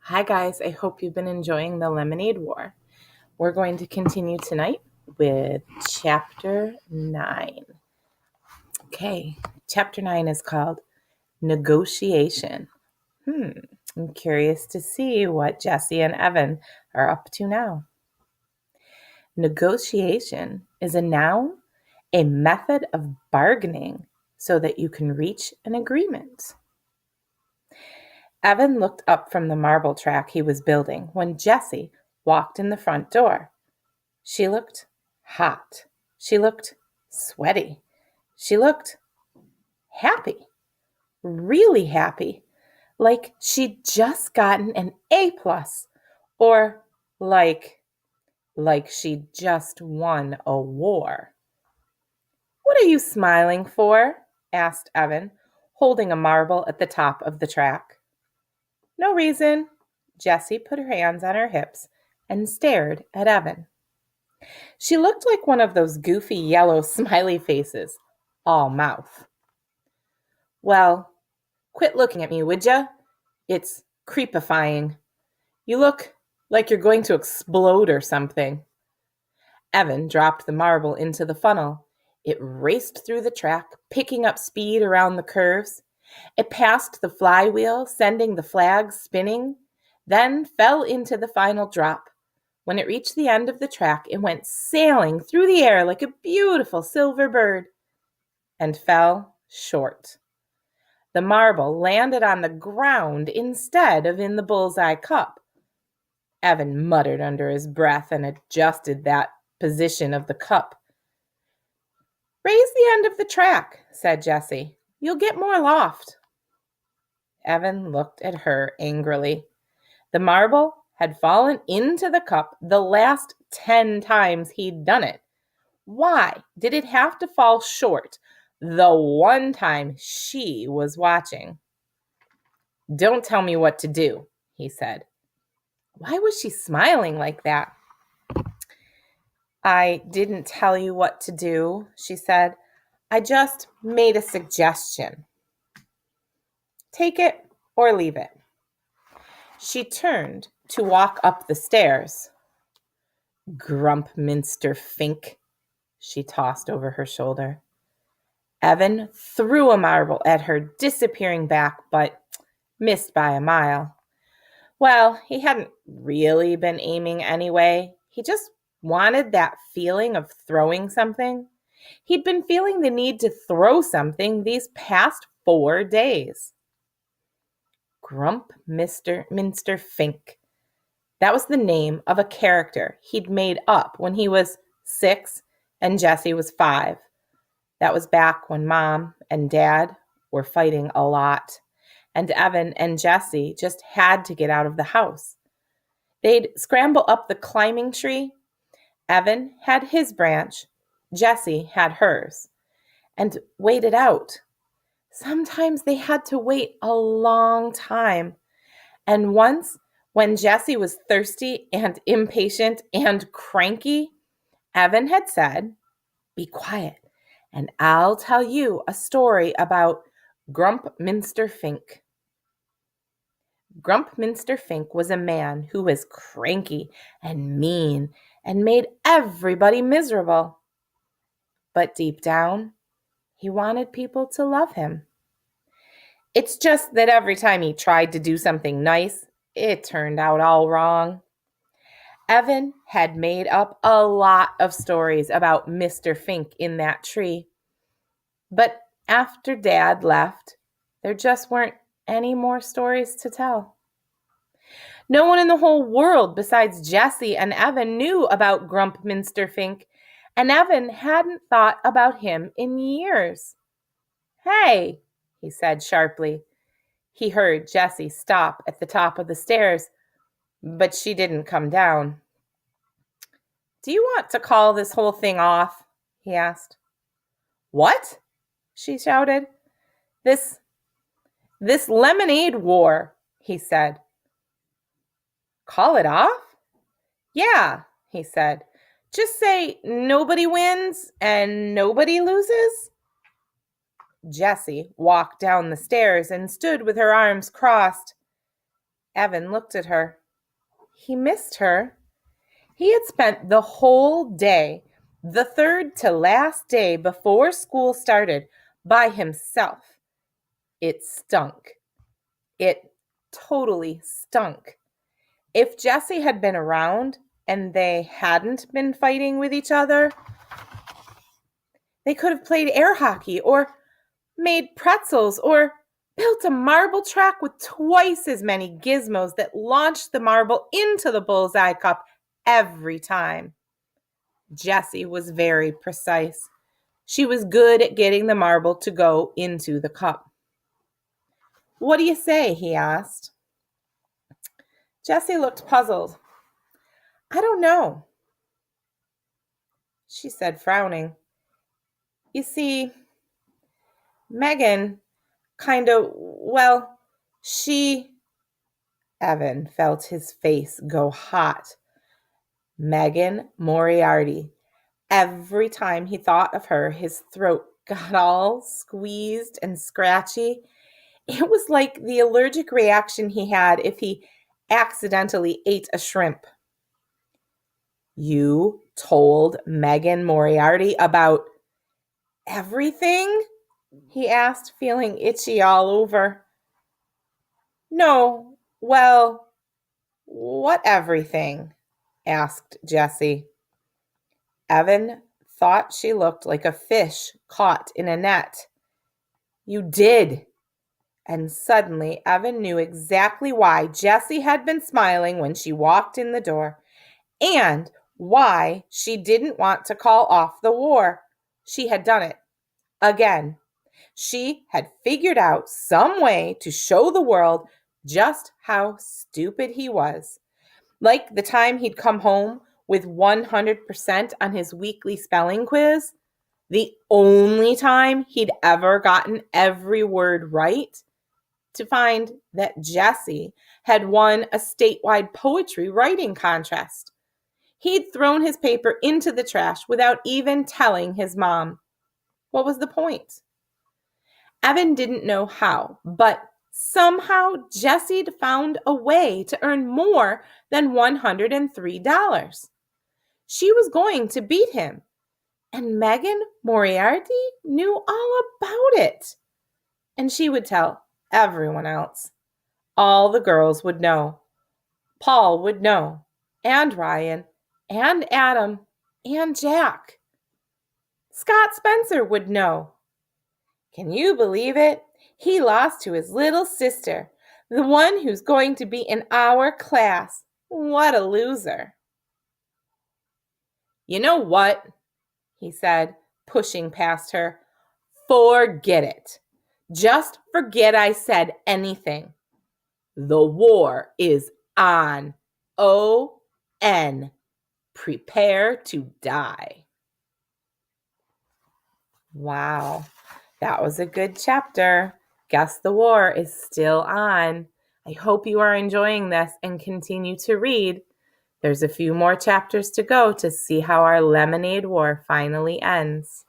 Hi, guys. I hope you've been enjoying the Lemonade War. We're going to continue tonight with Chapter 9. Okay, Chapter 9 is called Negotiation. I'm curious to see what Jesse and Evan are up to now. Negotiation is a noun, a method of bargaining so that you can reach an agreement. Evan looked up from the marble track he was building when Jessie walked in the front door. She looked hot. She looked sweaty. She looked happy, really happy, like she'd just gotten an A plus, or like she'd just won a war. "What are you smiling for?" asked Evan, holding a marble at the top of the track. "No reason." Jessie put her hands on her hips and stared at Evan. She looked like one of those goofy yellow smiley faces, all mouth. "Well, quit looking at me, would ya? It's creepifying. You look like you're going to explode or something." Evan dropped the marble into the funnel. It raced through the track, picking up speed around the curves. It passed the flywheel, sending the flags spinning, then fell into the final drop. When it reached the end of the track, it went sailing through the air like a beautiful silver bird and fell short. The marble landed on the ground instead of in the bullseye cup. Evan muttered under his breath and adjusted that position of the cup. "Raise the end of the track," said Jessie. "You'll get more loft." Evan looked at her angrily. The marble had fallen into the cup the last 10 times he'd done it. Why did it have to fall short the one time she was watching? "Don't tell me what to do," he said. Why was she smiling like that? "I didn't tell you what to do," she said. "I just made a suggestion. Take it or leave it." She turned to walk up the stairs. "Grumpminster Fink," she tossed over her shoulder. Evan threw a marble at her, disappearing back, but missed by a mile. Well, he hadn't really been aiming anyway. He just wanted that feeling of throwing something. He'd been feeling the need to throw something these past 4 days. Minster Fink. That was the name of a character he'd made up when he was 6 and Jessie was 5. That was back when Mom and Dad were fighting a lot, and Evan and Jessie just had to get out of the house. They'd scramble up the climbing tree. Evan had his branch, Jessie had hers, and wait it out. Sometimes they had to wait a long time. And once, when Jessie was thirsty and impatient and cranky, Evan had said, "Be quiet, and I'll tell you a story about Grumpminster Fink." Grumpminster Fink was a man who was cranky and mean and made everybody miserable. But deep down, he wanted people to love him. It's just that every time he tried to do something nice, it turned out all wrong. Evan had made up a lot of stories about Mr. Fink in that tree. But after Dad left, there just weren't any more stories to tell. No one in the whole world besides Jessie and Evan knew about Grumpminster Fink, and Evan hadn't thought about him in years. "Hey," he said sharply. He heard Jessie stop at the top of the stairs, but she didn't come down. "Do you want to call this whole thing off?" he asked. "What?" she shouted. This lemonade war," he said. "Call it off?" "Yeah," he said. "Just say nobody wins and nobody loses." Jessie walked down the stairs and stood with her arms crossed. Evan looked at her. He missed her. He had spent the whole day, the third to last day before school started, by himself. It stunk. It totally stunk. If Jessie had been around and they hadn't been fighting with each other, they could have played air hockey or made pretzels or built a marble track with twice as many gizmos that launched the marble into the bullseye cup every time. Jessie was very precise. She was good at getting the marble to go into the cup. "What do you say?" he asked. Jessie looked puzzled. "I don't know," she said, frowning. "You see, Megan she..." Evan felt his face go hot. Megan Moriarty. Every time he thought of her, his throat got all squeezed and scratchy. It was like the allergic reaction he had if he accidentally ate a shrimp. "You told Megan Moriarty about everything?" he asked, feeling itchy all over. "No, well, what everything?" asked Jessie. Evan thought she looked like a fish caught in a net. "You did." And suddenly Evan knew exactly why Jessie had been smiling when she walked in the door, and why she didn't want to call off the war. She had done it again. She had figured out some way to show the world just how stupid he was. Like the time he'd come home with 100% on his weekly spelling quiz, the only time he'd ever gotten every word right, to find that Jessie had won a statewide poetry writing contest. He'd thrown his paper into the trash without even telling his mom. What was the point? Evan didn't know how, but somehow Jessie'd found a way to earn more than $103. She was going to beat him, and Megan Moriarty knew all about it. And she would tell everyone else. All the girls would know. Paul would know, and Ryan, and Adam, and Jack. Scott Spencer would know. Can you believe it? He lost to his little sister, the one who's going to be in our class. What a loser. "You know what?" he said, pushing past her. "Forget it. Just forget I said anything. The war is on. O-N. Prepare to die." Wow, that was a good chapter. Guess the war is still on. I hope you are enjoying this and continue to read. There's a few more chapters to go to see how our lemonade war finally ends.